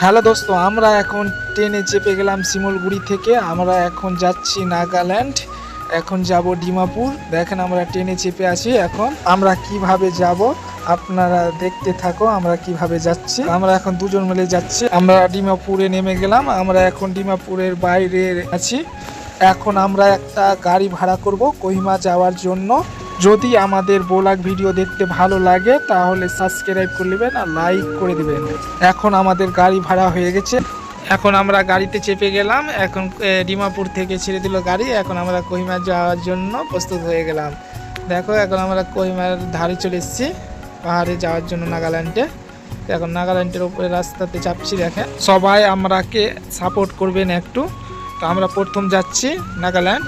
Hello দোস্ত, আমরা এখন ট্রেনে চেপে গেলাম শিমলগুড়ি থেকে। আমরা এখন যাচ্ছি নাগাল্যান্ড, এখন যাব ডিমাপুর। দেখেন আমরা ট্রেনে চেপে আছি। এখন আমরা কিভাবে যাব আপনারা দেখতে থাকো, আমরা কিভাবে যাচ্ছি। আমরা এখন দুজন মিলে যাচ্ছি। আমরা ডিমাপুরে নেমে গেলাম। আমরা এখন ডিমাপুরের বাইরে আছি। এখন আমরা একটা গাড়ি ভাড়া করব কোহিমা যাওয়ার জন্য। যদি আমাদের ব্লগ ভিডিও দেখতে ভালো লাগে তাহলে সাবস্ক্রাইব করে নেবেন আর লাইক করে দিবেন। এখন আমাদের গাড়ি ভাড়া হয়ে গেছে। এখন আমরা গাড়িতে চেপে গেলাম। এখন ডিমাপুর থেকে ছেড়ে দিল গাড়ি। এখন আমরা কোহিমা যাওয়ার জন্য প্রস্তুত হয়ে গেলাম। দেখো এখন আমরা কোহিমার ধারে চলে এসেছি, পাহাড়ে যাওয়ার জন্য নাগাল্যান্ডে। এখন নাগাল্যান্ডের উপরে রাস্তাতে চাপছি। দেখেন সবাই আমরাকে সাপোর্ট করবেন একটু। তো আমরা প্রথম যাচ্ছি নাগাল্যান্ড।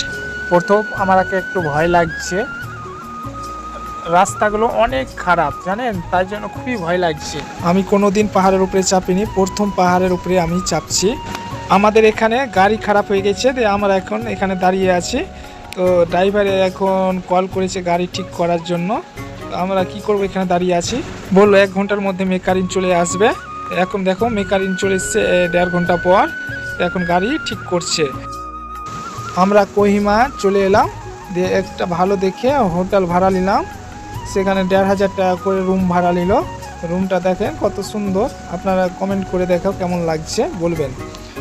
প্রথম আমাকে একটু ভয় লাগছে, রাস্তাগুলো অনেক খারাপ জানেন, তাই জন্য খুবই ভয় লাগছে। আমি কোনোদিন পাহাড়ের উপরে চাপিনি, প্রথম পাহাড়ের উপরে আমি চাপছি। আমাদের এখানে গাড়ি খারাপ হয়ে গেছে, আমরা এখন এখানে দাঁড়িয়ে আছি। তো ড্রাইভারে এখন কল করেছে গাড়ি ঠিক করার জন্য। আমরা কি করব, এখানে দাঁড়িয়ে আছি। বললো 1 ঘন্টার মধ্যে মেকানিক চলে আসবে। এখন দেখো মেকানিক চলে এসছে 1.5 ঘন্টা পর। এখন গাড়ি ঠিক করছে। আমরা কোহিমা চলে এলাম, দিয়ে একটা ভালো দেখে হোটেল ভাড়া নিলাম। সেখানে 1,500 টাকা করে রুম ভাড়া নিল। রুমটা দেখেন কত সুন্দর, আপনারা কমেন্ট করে দেখো কেমন লাগছে বলবেন।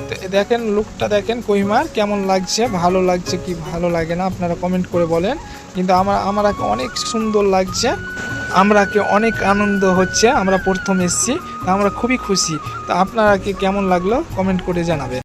তো দেখেন লুকটা দেখেন কোহিমার কেমন লাগছে, ভালো লাগছে কি ভালো লাগে না আপনারা কমেন্ট করে বলেন। কিন্তু আমাকে অনেক সুন্দর লাগছে, আমরাকে অনেক আনন্দ হচ্ছে। আমরা প্রথম এসেছি, আমরা খুবই খুশি। তো আপনারা কি কেমন লাগলো কমেন্ট করে জানাবেন।